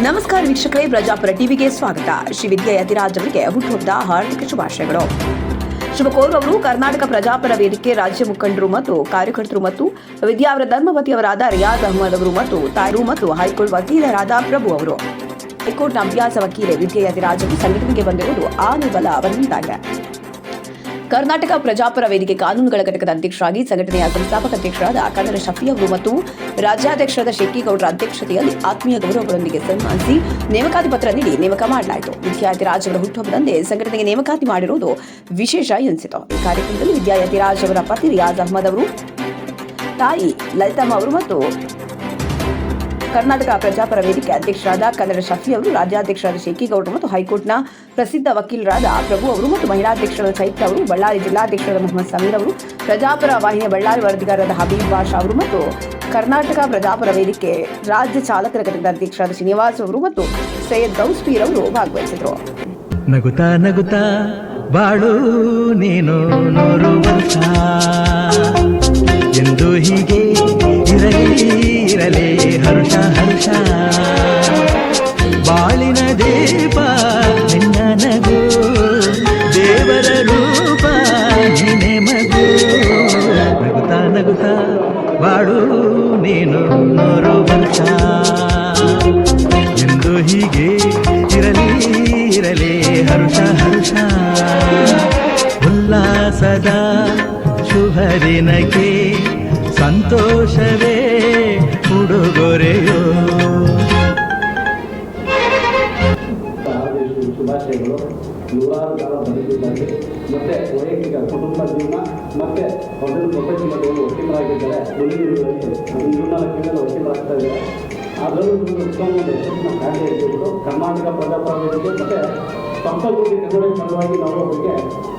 ನಮಸ್ಕಾರ ವೀಕ್ಷಕರೇ, ಪ್ರಜಾಪುರ ಟಿವಿಗೆ ಸ್ವಾಗತ. ಶ್ರೀ ವಿದ್ಯಾ ಯತಿರಾಜ್ ಅವರಿಗೆ ಹುಟ್ಟುಹಬ್ಬದ ಹಾರ್ದಿಕ ಶುಭಾಶಯಗಳು. ಶುಭ ಕೋರುವವರು ಕರ್ನಾಟಕ ಪ್ರಜಾಪರ ವೇದಿಕೆ ರಾಜ್ಯ ಮುಖಂಡರು ಮತ್ತು ಕಾರ್ಯಕರ್ತರು ಮತ್ತು ವಿದ್ಯಾ ಅವರ ಧರ್ಮಪತಿಯವರಾದ ರಿಯಾಜ್ ಅಹಮದ್ ಅವರು ಮತ್ತು ತಾಯಿರು ಮತ್ತು ಹೈಕೋರ್ಟ್ ವಕೀಲರಾದ ಪ್ರಭು ಅವರು. ಹೈಕೋರ್ಟ್ನ ಅಭ್ಯಾಸ ವಕೀಲೆ ವಿದ್ಯಾ ಯತಿರಾಜ್ ಅವರು ಸಂಘಟನೆಗೆ ಬಂದಿರುವುದು ಆನೆಬಲ ಅವರಿಂದಾಗಿದೆ. ಕರ್ನಾಟಕ ಪ್ರಜಾಪರ ವೇದಿಕೆ ಕಾನೂನುಗಳ ಘಟಕದ ಅಧ್ಯಕ್ಷರಾಗಿ ಸಂಘಟನೆಯ ಸಂಸ್ಥಾಪಕ ಅಧ್ಯಕ್ಷರಾದ ಕನ್ನಡ ಶಫಿ ಅವರು ಮತ್ತು ರಾಜ್ಯಾಧ್ಯಕ್ಷರಾದ ಶೆಟ್ಟಿಗೌಡರ ಅಧ್ಯಕ್ಷತೆಯಲ್ಲಿ ಆತ್ಮೀಯ ಗೌರವಗಳೊಂದಿಗೆ ಸನ್ಮಾನಿಸಿ ನೇಮಕಾತಿ ಪತ್ರ ನೀಡಿ ನೇಮಕ ಮಾಡಲಾಯಿತು. ವಿದ್ಯಾ ಯತಿರಾಜ್ ಅವರ ಹುಟ್ಟುಹಬ್ಬದಂದೇ ಸಂಘಟನೆಗೆ ನೇಮಕಾತಿ ಮಾಡಿರುವುದು ವಿಶೇಷ ಎನಿಸಿತು. ಈ ಕಾರ್ಯಕ್ರಮದಲ್ಲಿ ವಿದ್ಯಾ ಯತಿರಾಜ್ ಅವರ ಪತಿ ರಿಯಾಜ್ ಅಹಮದ್ ಅವರು, ತಾಯಿ ಲಲಿತಮ್ಮ ಅವರು ಮತ್ತು ಕರ್ನಾಟಕ ಪ್ರಜಾಪರ ವೇದಿಕೆ ಅಧ್ಯಕ್ಷರಾದ ಕನ್ನಡ ಶಫಿ ಅವರು, ರಾಜ್ಯಾಧ್ಯಕ್ಷರಾದ ಶೇಖಿಗೌಡರು ಮತ್ತು ಹೈಕೋರ್ಟ್ನ ಪ್ರಸಿದ್ಧ ವಕೀಲರಾದ ಪ್ರಭು ಅವರು ಮತ್ತು ಮಹಿಳಾಧ್ಯಕ್ಷರಾದ ಚೈತ್ರ ಅವರು, ಬಳ್ಳಾರಿ ಜಿಲ್ಲಾಧ್ಯಕ್ಷರಾದ ಮೊಹಮ್ಮದ್ ಸಮೀರ್ ಅವರು, ಪ್ರಜಾಪರ ವಾಹಿನಿಯ ಬಳ್ಳಾರಿ ವರದಿಗಾರರಾದ ಹಬೀಬ್ ಬಾಷಾ ಅವರು ಮತ್ತು ಕರ್ನಾಟಕ ಪ್ರಜಾಪರ ವೇದಿಕೆ ರಾಜ್ಯ ಚಾಲಕರ ಘಟಕದ ಅಧ್ಯಕ್ಷರಾದ ಶ್ರೀನಿವಾಸ್ ಅವರು ಮತ್ತು ಸೈಯದ್ ಗೌಸ್ಪೀರ್ ಅವರು ಭಾಗವಹಿಸಿದರು. ನಗುತ್ತಾ ನಗುತ್ತಾ ಬಾಳು ನೀನು ನೂರು ವರ್ಷ ಎಂದು ಹೀಗೆ ಇರಲೇ ಹರುಷ ಹರುಷ ಬಾಳಿನ ದೀಪ ನಿನ್ನ ನಗು ದೇವರ ರೂಪ ನಿನೆ ಮಗು ನಗುತ್ತಾ ನಗುತ್ತಾ ಬಾಳು ನೀನು ನೂರು ವರ್ಷ ಎಂದು ಹೀಗೆ ಇರಲೇ ಹರುಷ ಹರುಷ ಉಲ್ಲಾಸದ ಶುಭದಿನಕ್ಕೆ ಸಂತೋಷವೇ ಉಡುಗೊರೆಯೋ. ಶುಭಾಶಯಗಳು. ನೂರಾರು ಕಾಲ ಬದುಕಿದ್ದಾರೆ ಮತ್ತೆ ವೈಯಕ್ತಿಕ ಕುಟುಂಬ ಜೀವನ ಮತ್ತೆ ಪ್ರೊಫೆಷನಲ್ ವಕೀಲರಾಗಿದ್ದಾರೆ. ಬೆಂಗಳೂರಿನಲ್ಲಿ 14 ವಕೀಲರಾಗ್ತಾ ಇದ್ದಾರೆ. ಅದರಲ್ಲೂ ಉತ್ತಮವಾದ ಯಶಸ್ಸಿನ ಕಾರ್ಯ ಇದ್ದುಬಿಟ್ಟು ಕರ್ನಾಟಕ ಪ್ರಜಾಪರ ವೇದಿಕೆ ಮತ್ತೆ ಸಪ್ತಕೋಟಿ ಕನ್ನಡ ಸಲುವಾಗಿ ನಾವು ಅವರಿಗೆ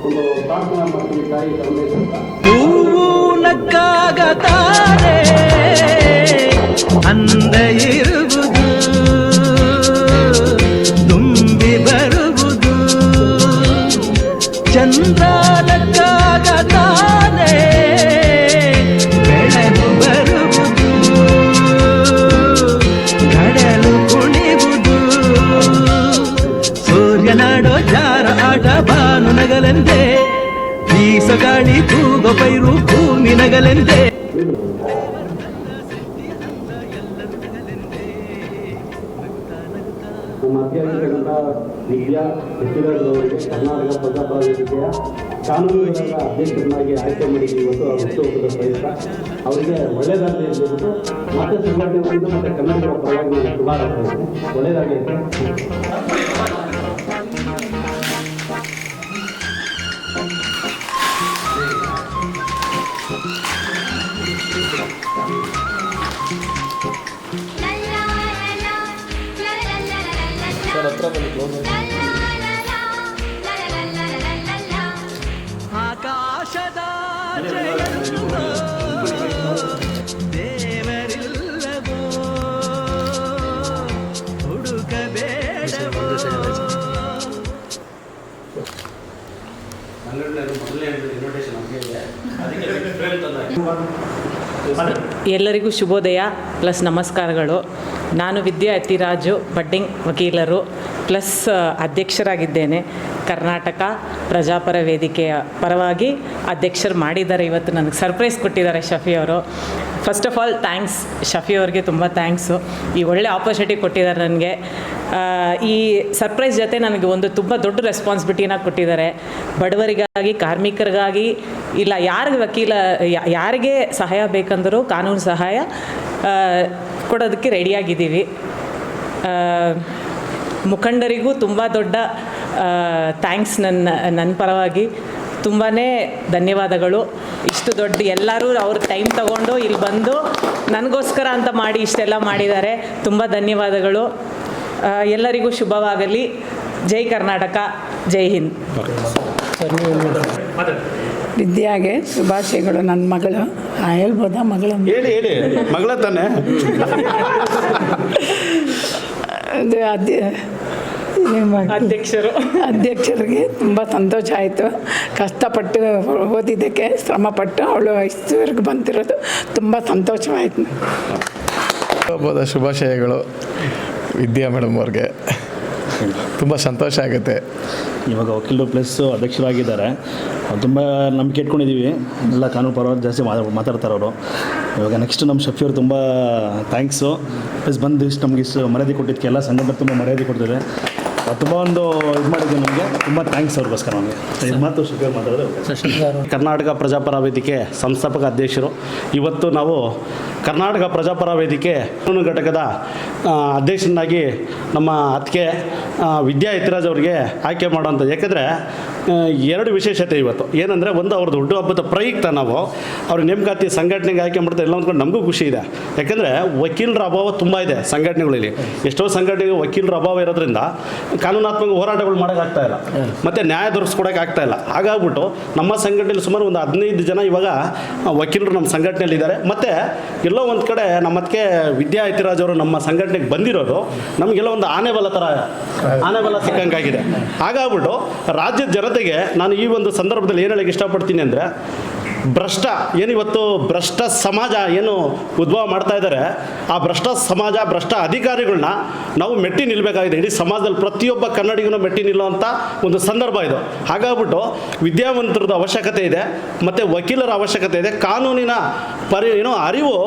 ಒಂದು ಪ್ರಾರ್ಥನೆ ಮಾಡ್ತೀವಿ. ತಾಯಿ ನಕ್ಕಾಗತಾರೆ ಅಂದ ಇರುವುದು ತುಂಬಿ ಬರುವುದು ಚಂದ್ರ ನಕ್ಕಾಗತಾನೆ ಬೆಳಕು ಬರುವುದು ಕಡಲು ಕುಣಿವುದು ಸೂರ್ಯನಾಡೋ ಜಾರ ಆಟ ಬಾನು ನಗಲೆಂದೇ ಬೀಸಗಾಳಿ ತೂಗ ಪೈರು ಭೂಮಿ ನಗಲೆಂದೇ ನಮ್ಮ ಅಧ್ಯಕ್ಷರಾದಂಥ ವಿದ್ಯಾ ಯತಿರಾಜ್ ಅವರಿಗೆ ಕರ್ನಾಟಕ ಪ್ರಜಾಪರ ವೇದಿಕೆಯ ಕಾನೂನುಗಳ ಅಧ್ಯಕ್ಷರನ್ನಾಗಿ ಆಯ್ಕೆ ಮಾಡಿದ್ದೀವಿ. ಇವತ್ತು ಹುಟ್ಟುಹಬ್ಬದ ಪ್ರಯುಕ್ತ ಅವರಿಗೆ ಒಳ್ಳೆಯದಾಗಲಿ ಅಂದ್ಬಿಟ್ಟು ಮತ್ತೆ ಸಂಘಟನೆ ಮತ್ತೆ ಕನ್ನಡಿಗರ ಪರವಾಗಿ ನಾನು ಶುಭಾರಂಭಿಸ್ತೇನೆ. ಒಳ್ಳೆಯದಾಗಲಿ. ಆಕಾಶದ ದೇವರಿಲ್ಲವೋ ಹುಡುಕಬೇಡವೋ. ಎಲ್ಲರಿಗೂ ಶುಭೋದಯ ಪ್ಲಸ್ ನಮಸ್ಕಾರಗಳು. ನಾನು ವಿದ್ಯಾ ಯತಿರಾಜು, ಬಡ್ಡಿಂಗ್ ವಕೀಲರು ಪ್ಲಸ್ ಅಧ್ಯಕ್ಷರಾಗಿದ್ದೇನೆ. ಕರ್ನಾಟಕ ಪ್ರಜಾಪರ ವೇದಿಕೆಯ ಪರವಾಗಿ ಅಧ್ಯಕ್ಷರು ಮಾಡಿದ್ದಾರೆ. ಇವತ್ತು ನನಗೆ ಸರ್ಪ್ರೈಸ್ ಕೊಟ್ಟಿದ್ದಾರೆ ಶಫಿ ಅವರು. First of all thanks Shafi ಅವ್ರಿಗೆ, ತುಂಬ ಥ್ಯಾಂಕ್ಸು. ಈ ಒಳ್ಳೆ ಆಪರ್ಚುನಿಟಿ ಕೊಟ್ಟಿದ್ದಾರೆ ನನಗೆ. ಈ ಸರ್ಪ್ರೈಸ್ ಜೊತೆ ನನಗೆ ಒಂದು ತುಂಬ ದೊಡ್ಡ ರೆಸ್ಪಾನ್ಸಿಬಿಲಿಟಿನ ಕೊಟ್ಟಿದ್ದಾರೆ. ಬಡವರಿಗಾಗಿ, ಕಾರ್ಮಿಕರಿಗಾಗಿ, ಇಲ್ಲ ಯಾರಿಗೆ ಸಹಾಯ ಬೇಕಂದರೂ ಕಾನೂನು ಸಹಾಯ ಕೊಡೋದಕ್ಕೆ ರೆಡಿಯಾಗಿದ್ದೀವಿ. ಮುಖಂಡರಿಗೂ ತುಂಬ ದೊಡ್ಡ ಥ್ಯಾಂಕ್ಸ್ ನನ್ನ ಪರವಾಗಿ. ತುಂಬಾ ಧನ್ಯವಾದಗಳು. ಇಷ್ಟು ದೊಡ್ಡ ಎಲ್ಲರೂ ಅವ್ರ ಟೈಮ್ ತಗೊಂಡು ಇಲ್ಲಿ ಬಂದು ನನಗೋಸ್ಕರ ಅಂತ ಮಾಡಿ ಇಷ್ಟೆಲ್ಲ ಮಾಡಿದ್ದಾರೆ. ತುಂಬ ಧನ್ಯವಾದಗಳು. ಎಲ್ಲರಿಗೂ ಶುಭವಾಗಲಿ. ಜೈ ಕರ್ನಾಟಕ, ಜೈ ಹಿಂದ್. ವಿದ್ಯಾಗೆ ಶುಭಾಶಯಗಳು. ನನ್ನ ಮಗಳು ಹೇಳ್ಬೋದಾ? ಮಗಳು ಹೇಳಿ ಮಗಳ ತಾನೆ. ಅಧ್ಯಕ್ಷರಿಗೆ ತುಂಬ ಸಂತೋಷ ಆಯಿತು. ಕಷ್ಟಪಟ್ಟು ಓದಿದ್ದಕ್ಕೆ ಶ್ರಮಪಟ್ಟು ಅವಳು ಇಷ್ಟವರೆಗೂ ಬಂದಿರೋದು ತುಂಬ ಸಂತೋಷವಾಯಿತು. ಹಬ್ಬದ ಶುಭಾಶಯಗಳು. ವಿದ್ಯಾ ಮೇಡಮ್ ಅವ್ರಿಗೆ ತುಂಬ ಸಂತೋಷ ಆಗುತ್ತೆ. ಇವಾಗ ವಕೀಲರು ಪ್ಲಸ್ ಅಧ್ಯಕ್ಷರಾಗಿದ್ದಾರೆ. ತುಂಬ ನಂಬಿಕೆ ಇಟ್ಕೊಂಡಿದ್ದೀವಿ. ಎಲ್ಲ ಕಾನೂನು ಪರವಾಗಿ ಜಾಸ್ತಿ ಮಾತಾಡ್ತಾರೆ ಅವರು. ಇವಾಗ ನೆಕ್ಸ್ಟ್ ನಮ್ಮ ಶಫಿಯವರು ತುಂಬ ಥ್ಯಾಂಕ್ಸು. ಪ್ಲಸ್ ಬಂದು ಇಷ್ಟು ನಮಗೆ ಇಷ್ಟು ಮರ್ಯಾದೆ ಕೊಟ್ಟಿದ್ದಕ್ಕೆ ಎಲ್ಲ ಸಂಘಟನೆ ತುಂಬ ಮರ್ಯಾದೆ ಕೊಡ್ತಿದ್ದಾರೆ. ತುಂಬ ಒಂದು ಇದು ಮಾಡಿದ್ದೆ ನಮಗೆ ತುಂಬ ಥ್ಯಾಂಕ್ಸ್ ಅವ್ರಿಗೋಸ್ಕರ ನಮಗೆ. ಇದು ಮಾತು ಶಫಿಯವ್ರು ಮಾತಾಡೋದು. ಕರ್ನಾಟಕ ಪ್ರಜಾಪರ ವೇದಿಕೆ ಸಂಸ್ಥಾಪಕ ಅಧ್ಯಕ್ಷರು. ಇವತ್ತು ನಾವು ಕರ್ನಾಟಕ ಪ್ರಜಾಪರ ವೇದಿಕೆ ಕಾನೂನು ಘಟಕದ ಅಧ್ಯಕ್ಷನಾಗಿ ನಮ್ಮ ಅತ್ತಿಗೆ ವಿದ್ಯಾ ಯತಿರಾಜ್ ಅವರಿಗೆ ಆಯ್ಕೆ ಮಾಡೋಂಥದ್ದು. ಯಾಕೆಂದರೆ ಎರಡು ವಿಶೇಷತೆ ಇವತ್ತು ಏನಂದರೆ, ಒಂದು ಅವ್ರದ್ದು ಹುಟ್ಟುಹಬ್ಬದ ಪ್ರಯುಕ್ತ ನಾವು ಅವ್ರ ನೇಮಕಾತಿ ಸಂಘಟನೆಗೆ ಆಯ್ಕೆ ಮಾಡ್ತಾರೆ. ಎಲ್ಲ ಅಂದ್ಕೊಂಡು ನಮಗೂ ಖುಷಿ ಇದೆ. ಯಾಕೆಂದರೆ ವಕೀಲರ ಅಭಾವ ತುಂಬ ಇದೆ ಸಂಘಟನೆಗಳಲ್ಲಿ. ಎಷ್ಟೋ ಸಂಘಟನೆಗೆ ವಕೀಲರ ಅಭಾವ ಇರೋದ್ರಿಂದ ಕಾನೂನಾತ್ಮಕ ಹೋರಾಟಗಳು ಮಾಡೋಕ್ಕಾಗ್ತಾ ಇಲ್ಲ, ಮತ್ತು ನ್ಯಾಯ ದೊರಕಿಸ್ಕೊಡೋಕ್ಕಾಗ್ತಾ ಇಲ್ಲ. ಹಾಗಾಗ್ಬಿಟ್ಟು ನಮ್ಮ ಸಂಘಟನೆಯಲ್ಲಿ ಸುಮಾರು ಒಂದು 15 ಜನ ಇವಾಗ ವಕೀಲರು ನಮ್ಮ ಸಂಘಟನೆಯಲ್ಲಿದ್ದಾರೆ. ಮತ್ತು ಎಲ್ಲೋ ಒಂದು ಕಡೆ ನಮ್ಮ ಅದಕ್ಕೆ ವಿದ್ಯಾ ಯತಿರಾಜ್ ಅವರು ನಮ್ಮ ಸಂಘಟನೆಗೆ ಬಂದಿರೋದು ನಮಗೆಲ್ಲ ಒಂದು ಆನೆಬಲ ಸಿಕ್ಕಂಗಾಗಿದೆ. ಹಾಗಾಗ್ಬಿಟ್ಟು ರಾಜ್ಯದ ಜನತೆಗೆ ನಾನು ಈ ಒಂದು ಸಂದರ್ಭದಲ್ಲಿ ಏನು ಹೇಳಕ್ಕೆ ಇಷ್ಟಪಡ್ತೀನಿ ಅಂದರೆ, ಏನಿವತ್ತು ಭ್ರಷ್ಟ ಸಮಾಜ ಏನು ಉದ್ಭವ ಮಾಡ್ತಾ ಇದ್ದಾರೆ, ಆ ಭ್ರಷ್ಟ ಸಮಾಜ, ಭ್ರಷ್ಟ ಅಧಿಕಾರಿಗಳನ್ನ ನಾವು ಮೆಟ್ಟಿ ನಿಲ್ಲಬೇಕಾಗಿದೆ. ಇಡೀ ಸಮಾಜದಲ್ಲಿ ಪ್ರತಿಯೊಬ್ಬ ಕನ್ನಡಿಗನೂ ಮೆಟ್ಟಿ ನಿಲ್ಲುವಂಥ ಒಂದು ಸಂದರ್ಭ ಇದು. ಹಾಗಾಗ್ಬಿಟ್ಟು ವಿದ್ಯಾವಂತರದ ಅವಶ್ಯಕತೆ ಇದೆ, ಮತ್ತು ವಕೀಲರ ಅವಶ್ಯಕತೆ ಇದೆ, ಕಾನೂನಿನ ಅರಿವು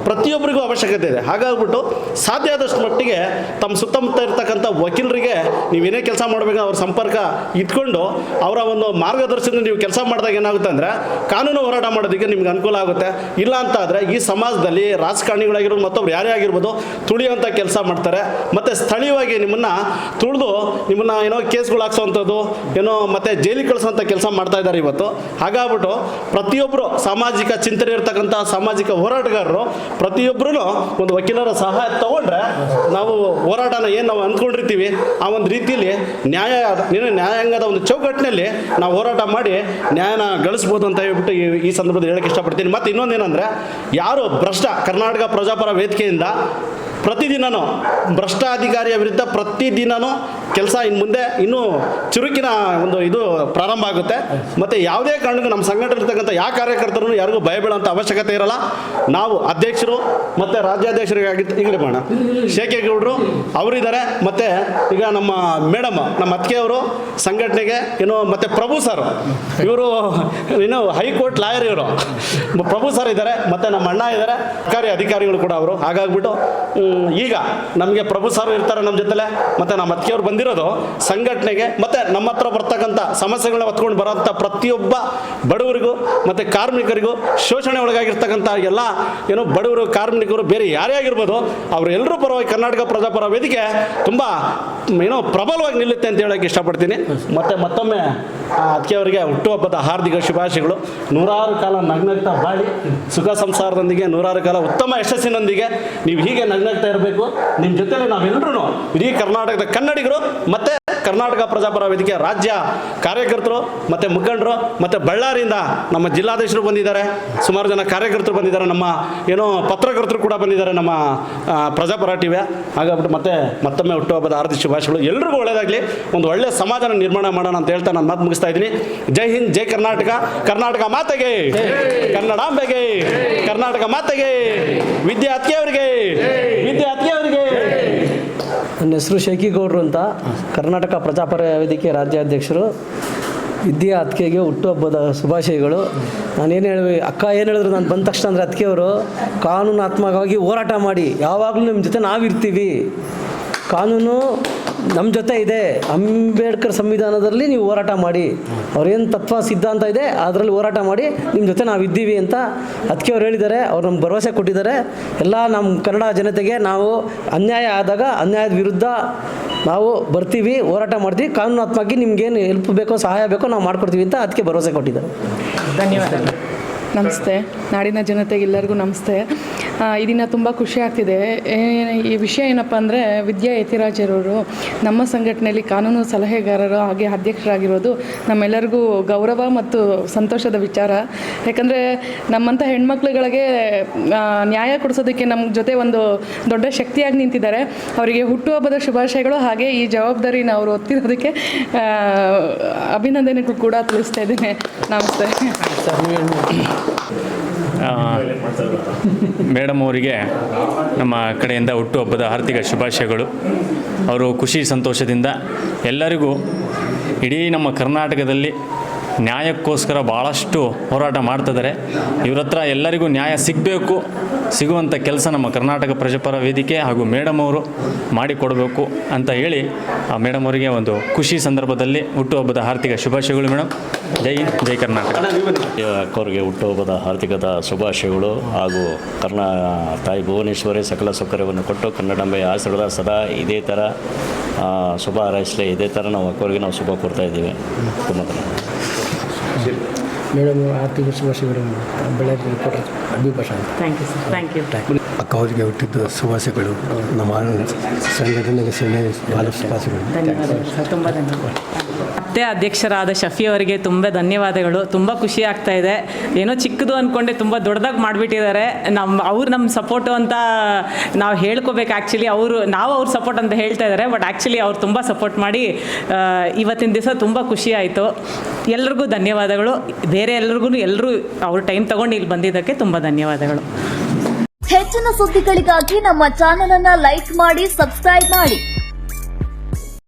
ಪ್ರತಿಯೊಬ್ಬರಿಗೂ ಅವಶ್ಯಕತೆ ಇದೆ. ಹಾಗಾಗ್ಬಿಟ್ಟು ಸಾಧ್ಯ ಆದಷ್ಟು ಮಟ್ಟಿಗೆ ತಮ್ಮ ಸುತ್ತಮುತ್ತ ಇರ್ತಕ್ಕಂಥ ವಕೀಲರಿಗೆ ನೀವೇನೇ ಕೆಲಸ ಮಾಡಬೇಕು ಅವ್ರ ಸಂಪರ್ಕ ಇಟ್ಕೊಂಡು ಅವರ ಒಂದು ಮಾರ್ಗದರ್ಶನ ನೀವು ಕೆಲಸ ಮಾಡಿದಾಗ ಏನಾಗುತ್ತೆ ಅಂದರೆ ಕಾನೂನು ಹೋರಾಟ ಮಾಡೋದಕ್ಕೆ ನಿಮ್ಗೆ ಅನುಕೂಲ ಆಗುತ್ತೆ. ಇಲ್ಲ ಅಂತ ಆದರೆ ಈ ಸಮಾಜದಲ್ಲಿ ರಾಜಕಾರಣಿಗಳಾಗಿರ್ಬೋದು ಮತ್ತೊಬ್ರು ಯಾರೇ ಆಗಿರ್ಬೋದು ತುಳಿಯುವಂಥ ಕೆಲಸ ಮಾಡ್ತಾರೆ. ಮತ್ತು ಸ್ಥಳೀಯವಾಗಿ ನಿಮ್ಮನ್ನು ತುಳಿದು ನಿಮ್ಮನ್ನು ಏನೋ ಕೇಸ್ಗಳು ಹಾಕ್ಸೋವಂಥದ್ದು ಮತ್ತು ಜೈಲಿಗೆ ಕಳಿಸೋಂಥ ಕೆಲಸ ಮಾಡ್ತಾ ಇದ್ದಾರೆ ಇವತ್ತು. ಹಾಗಾಗ್ಬಿಟ್ಟು ಪ್ರತಿಯೊಬ್ಬರು ಸಾಮಾಜಿಕ ಚಿಂತನೆ ಇರ್ತಕ್ಕಂಥ ಸಾಮಾಜಿಕ ಹೋರಾಟಗಾರರು ಪ್ರತಿಯೊಬ್ಬರೂ ಒಂದು ವಕೀಲರ ಸಹಾಯ ತಗೊಂಡ್ರೆ ನಾವು ಹೋರಾಟನ ಏನು ನಾವು ಅಂದ್ಕೊಂಡಿರ್ತೀವಿ ಆ ಒಂದು ರೀತಿಯಲ್ಲಿ ನ್ಯಾಯಾಂಗದ ಒಂದು ಚೌಕಟ್ಟಿನಲ್ಲಿ ನಾವು ಹೋರಾಟ ಮಾಡಿ ನ್ಯಾಯನ ಗಳಿಸ್ಬೋದು ಅಂತ ಹೇಳ್ಬಿಟ್ಟು ಈ ಸಂದರ್ಭದಲ್ಲಿ ಹೇಳಕ್ಕೆ ಇಷ್ಟಪಡ್ತೀನಿ. ಮತ್ತು ಇನ್ನೊಂದೇನೆಂದರೆ, ಯಾರು ಕರ್ನಾಟಕ ಪ್ರಜಾಪರ ವೇದಿಕೆಯಿಂದ ಪ್ರತಿದಿನವೂ ಭ್ರಷ್ಟ ಅಧಿಕಾರಿಯ ವಿರುದ್ಧ ಪ್ರತಿದಿನವೂ ಕೆಲಸ ಇನ್ನು ಮುಂದೆ ಇನ್ನೂ ಚುರುಕಿನ ಒಂದು ಇದು ಪ್ರಾರಂಭ ಆಗುತ್ತೆ. ಮತ್ತು ಯಾವುದೇ ಕಾರಣಕ್ಕೂ ನಮ್ಮ ಸಂಘಟನೆ ಇರ್ತಕ್ಕಂಥ ಯಾವ ಕಾರ್ಯಕರ್ತರು ಯಾರಿಗೂ ಭಯ ಬೀಳುವಂಥ ಅವಶ್ಯಕತೆ ಇರಲ್ಲ. ನಾವು ಅಧ್ಯಕ್ಷರು ಮತ್ತು ರಾಜ್ಯಾಧ್ಯಕ್ಷರಿಗಾಗಿ ಈಗಲೇ ಮಾಡೋಣ ಶೇಖೇಗೌಡರು ಅವರಿದ್ದಾರೆ. ಮತ್ತು ಈಗ ನಮ್ಮ ಮೇಡಮ್ ನಮ್ಮ ಅತ್ತಿಗೆಯವರು ಸಂಘಟನೆಗೆ ಮತ್ತು ಪ್ರಭು ಸರ್ ಇವರು ಹೈಕೋರ್ಟ್ ಲಾಯರ್ ಇವರು ಪ್ರಭು ಸರ್ ಇದ್ದಾರೆ. ಮತ್ತು ನಮ್ಮ ಅಣ್ಣ ಇದ್ದಾರೆ, ಸರ್ಕಾರಿ ಅಧಿಕಾರಿಗಳು ಕೂಡ ಅವರು. ಹಾಗಾಗ್ಬಿಟ್ಟು ಈಗ ನಮಗೆ ಪ್ರಭು ಸರ್ ಇರ್ತಾರೆ ನಮ್ಮ ಜೊತೆಲೆ. ಮತ್ತು ನಮ್ಮ ಅತ್ತಿಗೆಯವರು ಬಂದಿರೋದು ಸಂಘಟನೆಗೆ ಮತ್ತು ನಮ್ಮ ಹತ್ರ ಬರ್ತಕ್ಕಂಥ ಸಮಸ್ಯೆಗಳನ್ನ ಹೊತ್ಕೊಂಡು ಬರೋಂಥ ಪ್ರತಿಯೊಬ್ಬ ಬಡವರಿಗೂ ಮತ್ತು ಕಾರ್ಮಿಕರಿಗೂ, ಶೋಷಣೆ ಒಳಗಾಗಿರ್ತಕ್ಕಂಥ ಎಲ್ಲ ಬಡವರು, ಕಾರ್ಮಿಕರು, ಬೇರೆ ಯಾರೇ ಆಗಿರ್ಬೋದು ಅವರೆಲ್ಲರೂ ಪರವಾಗಿ ಕರ್ನಾಟಕ ಪ್ರಜಾಪರ ವೇದಿಕೆ ತುಂಬ ಪ್ರಬಲವಾಗಿ ನಿಲ್ಲುತ್ತೆ ಅಂತ ಹೇಳೋಕ್ಕೆ ಇಷ್ಟಪಡ್ತೀನಿ. ಮತ್ತು ಮತ್ತೊಮ್ಮೆ ಅತ್ತಿಗೆಯವರಿಗೆ ಹುಟ್ಟುಹಬ್ಬದ ಹಾರ್ದಿಕ ಶುಭಾಶಯಗಳು. 100 ಕಾಲ ನಗ್ನಗ್ತಾ ಬಾಳಿ ಸುಖ ಸಂಸಾರದೊಂದಿಗೆ 100 ಕಾಲ ಉತ್ತಮ ಯಶಸ್ಸಿನೊಂದಿಗೆ ನೀವು ಹೀಗೆ ನಗ್ನಗ್ತಾ ಇರಬೇಕು. ನಿಮ್ಮ ಜೊತೆಲಿ ನಾವೆಲ್ಲರೂ ಇಡೀ ಕರ್ನಾಟಕದ ಕನ್ನಡಿಗರು ಮತ್ತು ಕರ್ನಾಟಕ ಪ್ರಜಾಪರ ವೇದಿಕೆ ರಾಜ್ಯ ಕಾರ್ಯಕರ್ತರು ಮತ್ತು ಮುಖಂಡರು ಮತ್ತು ಬಳ್ಳಾರಿಯಿಂದ ನಮ್ಮ ಜಿಲ್ಲಾಧ್ಯಕ್ಷರು ಬಂದಿದ್ದಾರೆ, ಸುಮಾರು ಜನ ಕಾರ್ಯಕರ್ತರು ಬಂದಿದ್ದಾರೆ, ನಮ್ಮ ಪತ್ರಕರ್ತರು ಕೂಡ ಬಂದಿದ್ದಾರೆ ನಮ್ಮ ಪ್ರಜಾಪರ ಟಿವಿ. ಹಾಗಾಗ್ಬಿಟ್ಟು ಮತ್ತೊಮ್ಮೆ ಹುಟ್ಟುಹಬ್ಬದ ಹಾರ್ದಿಕ ಶುಭಾಶಯಗಳು. ಎಲ್ರಿಗೂ ಒಳ್ಳೆಯದಾಗಲಿ, ಒಂದು ಒಳ್ಳೆಯ ಸಮಾಜನ ನಿರ್ಮಾಣ ಮಾಡೋಣ ಅಂತ ಹೇಳ್ತಾ ನಾನು ಮಾತು ಮುಗಿಸ್ತಾ ಇದ್ದೀನಿ. ಜೈ ಹಿಂದ್, ಜೈ ಕರ್ನಾಟಕ, ಕರ್ನಾಟಕ ಮಾತೆಗೆ, ಕನ್ನಡಾಂಬೆಗೆ, ಕರ್ನಾಟಕ ಮಾತೆಗೆ, ವಿದ್ಯಾ ಅತ್ತಿಗೆಯವರಿಗೆ, ವಿದ್ಯಾ ಅತ್ತಿಗೆಯವರಿಗೆ. ನನ್ನ ಹೆಸರು ಶೇಖೇಗೌಡರು ಅಂತ, ಕರ್ನಾಟಕ ಪ್ರಜಾಪರ ವೇದಿಕೆ ರಾಜ್ಯಾಧ್ಯಕ್ಷರು. ವಿದ್ಯಾ ಅತ್ತಿಗೆಗೆ ಹುಟ್ಟುಹಬ್ಬದ ಶುಭಾಶಯಗಳು. ನಾನೇನು ಹೇಳಿ ಅಕ್ಕ ಏನು ಹೇಳಿದ್ರು, ನಾನು ಬಂದ ತಕ್ಷಣ ಅಂದರೆ ಅತ್ತಿಗೆಯವರು ಕಾನೂನಾತ್ಮಕವಾಗಿ ಹೋರಾಟ ಮಾಡಿ ಯಾವಾಗಲೂ ನಿಮ್ಮ ಜೊತೆ ನಾವಿರ್ತೀವಿ, ಕಾನೂನು ನಮ್ಮ ಜೊತೆ ಇದೆ, ಅಂಬೇಡ್ಕರ್ ಸಂವಿಧಾನದಲ್ಲಿ ನೀವು ಹೋರಾಟ ಮಾಡಿ, ಅವ್ರೇನು ತತ್ವ ಸಿದ್ಧಾಂತ ಇದೆ ಅದರಲ್ಲಿ ಹೋರಾಟ ಮಾಡಿ ನಿಮ್ಮ ಜೊತೆ ನಾವಿದ್ದೀವಿ ಅಂತ ಅತ್ತಿಗೆಯವ್ರು ಹೇಳಿದ್ದಾರೆ. ಅವ್ರು ನಮ್ಗೆ ಭರವಸೆ ಕೊಟ್ಟಿದ್ದಾರೆ. ಎಲ್ಲ ನಮ್ಮ ಕನ್ನಡ ಜನತೆಗೆ ನಾವು ಅನ್ಯಾಯ ಆದಾಗ ಅನ್ಯಾಯದ ವಿರುದ್ಧ ನಾವು ಬರ್ತೀವಿ, ಹೋರಾಟ ಮಾಡ್ತೀವಿ, ಕಾನೂನಾತ್ಮಕವಾಗಿ ನಿಮ್ಗೇನು ಹೆಲ್ಪ್ ಬೇಕೋ ಸಹಾಯ ಬೇಕೋ ನಾವು ಮಾಡ್ಕೊಡ್ತೀವಿ ಅಂತ ಅದಕ್ಕೆ ಭರವಸೆ ಕೊಟ್ಟಿದ್ದಾರೆ. ಧನ್ಯವಾದಗಳು. ನಮಸ್ತೆ, ನಾಡಿನ ಜನತೆಗೆ ಎಲ್ಲರಿಗೂ ನಮಸ್ತೆ. ಈ ದಿನ ತುಂಬ ಖುಷಿ ಆಗ್ತಿದೆ. ಈ ವಿಷಯ ಏನಪ್ಪ ಅಂದರೆ, ವಿದ್ಯಾ ಯತಿರಾಜರವರು ನಮ್ಮ ಸಂಘಟನೆಯಲ್ಲಿ ಕಾನೂನು ಸಲಹೆಗಾರರು ಹಾಗೆ ಅಧ್ಯಕ್ಷರಾಗಿರೋದು ನಮ್ಮೆಲ್ಲರಿಗೂ ಗೌರವ ಮತ್ತು ಸಂತೋಷದ ವಿಚಾರ. ಯಾಕಂದರೆ ನಮ್ಮಂಥ ಹೆಣ್ಮಕ್ಳುಗಳಿಗೆ ನ್ಯಾಯ ಕೊಡಿಸೋದಕ್ಕೆ ನಮ್ಮ ಜೊತೆ ಒಂದು ದೊಡ್ಡ ಶಕ್ತಿಯಾಗಿ ನಿಂತಿದ್ದಾರೆ. ಅವರಿಗೆ ಹುಟ್ಟುಹಬ್ಬದ ಶುಭಾಶಯಗಳು. ಹಾಗೆ ಈ ಜವಾಬ್ದಾರಿನ ಅವರು ಹೊತ್ತಿರೋದಕ್ಕೆ ಅಭಿನಂದನೆಗಳು ಕೂಡ ತಿಳಿಸ್ತಾ ಇದ್ದೀನಿ. ನಮಸ್ತೆ. ಮೇಡಮ್ ಅವರಿಗೆ ನಮ್ಮ ಕಡೆಯಿಂದ ಹುಟ್ಟುಹಬ್ಬದ ಆರ್ಥಿಕ ಶುಭಾಶಯಗಳು. ಅವರು ಖುಷಿ ಸಂತೋಷದಿಂದ ಎಲ್ಲರಿಗೂ ಇಡೀ ನಮ್ಮ ಕರ್ನಾಟಕದಲ್ಲಿ ನ್ಯಾಯಕ್ಕೋಸ್ಕರ ಭಾಳಷ್ಟು ಹೋರಾಟ ಮಾಡ್ತಿದ್ದಾರೆ. ಇವ್ರ ಹತ್ರ ಎಲ್ಲರಿಗೂ ನ್ಯಾಯ ಸಿಗುವಂಥ ಕೆಲಸ ನಮ್ಮ ಕರ್ನಾಟಕ ಪ್ರಜಾಪರ ವೇದಿಕೆ ಹಾಗೂ ಮೇಡಮ್ ಅವರು ಮಾಡಿಕೊಡಬೇಕು ಅಂತ ಹೇಳಿ ಆ ಮೇಡಮ್ ಅವರಿಗೆ ಒಂದು ಖುಷಿ ಸಂದರ್ಭದಲ್ಲಿ ಹುಟ್ಟುಹಬ್ಬದ ಆರ್ಥಿಕ ಶುಭಾಶಯಗಳು ಮೇಡಮ್. ಜೈ ಹಿಂದ್, ಜೈ ಕರ್ನಾಟಕ. ಅಕ್ಕವ್ರಿಗೆ ಹುಟ್ಟುಹಬ್ಬದ ಆರ್ಥಿಕದ ಶುಭಾಶಯಗಳು ಹಾಗೂ ತಾಯಿ ಭುವನೇಶ್ವರಿ ಸಕಲ ಸೌಕರ್ಯವನ್ನು ಕೊಟ್ಟು ಕನ್ನಡಾಂಬೆಯ ಆಶೀರ್ವಾದ ಸದಾ ಇದೇ ಥರ ಶುಭ ಹಾರೈಸಲಿ. ಇದೇ ಥರ ನಾವು ಅಕ್ಕವ್ರಿಗೆ ನಾವು ಶುಭ ಕೊಡ್ತಾ ಇದ್ದೀವಿ. ತುಂಬ ಮೇಡಮ್ ಆರ್ಥಿಕ ಶುಭಾಶಯಗಳು. ಬೆಳಗ್ಗೆ ಅಭಿಭಾಷಣ. Thank you sir, thank you. ಅಕ್ಕ ಅವರಿಗೆ ಹುಟ್ಟಿದ ಶುಭಾಶಯಗಳು. ನಮ್ಮ ಸಂಘಟನೆಗೆ ಶುಭಾಶಯಗಳು. ಧನ್ಯವಾದಗಳು ಸರ್, ತುಂಬ ಧನ್ಯವಾದ. ಮತ್ತೆ ಅಧ್ಯಕ್ಷರಾದ ಶಫಿ ಅವರಿಗೆ ತುಂಬ ಧನ್ಯವಾದಗಳು. ತುಂಬ ಖುಷಿ ಆಗ್ತಾ ಇದೆ. ಏನೋ ಚಿಕ್ಕದು ಅಂದ್ಕೊಂಡೆ ತುಂಬ ದೊಡ್ಡದಾಗಿ ಮಾಡಿಬಿಟ್ಟಿದ್ದಾರೆ. ಅವ್ರು ನಮ್ಮ ಸಪೋರ್ಟು ಅಂತ ನಾವು ಹೇಳ್ಕೋಬೇಕು. ಆ್ಯಕ್ಚುಲಿ ನಾವು ಅವ್ರ ಸಪೋರ್ಟ್ ಅಂತ ಹೇಳ್ತಾ ಇದ್ದಾರೆ, ಬಟ್ ಆ್ಯಕ್ಚುಲಿ ಅವ್ರು ತುಂಬ ಸಪೋರ್ಟ್ ಮಾಡಿ ಇವತ್ತಿನ ದಿವಸ ತುಂಬ ಖುಷಿ ಆಯಿತು. ಎಲ್ರಿಗೂ ಧನ್ಯವಾದಗಳು. ಬೇರೆ ಎಲ್ಲರೂ ಅವ್ರ ಟೈಮ್ ತಗೊಂಡು ಇಲ್ಲಿ ಬಂದಿದ್ದಕ್ಕೆ ತುಂಬ ಧನ್ಯವಾದಗಳು. ಹೆಚ್ಚಿನ ಸುದ್ದಿಗಳಿಗಾಗಿ ನಮ್ಮ ಚಾನೆಲ್ ಅನ್ನು ಲೈಕ್ ಮಾಡಿ, ಸಬ್ಸ್ಕ್ರೈಬ್ ಮಾಡಿ.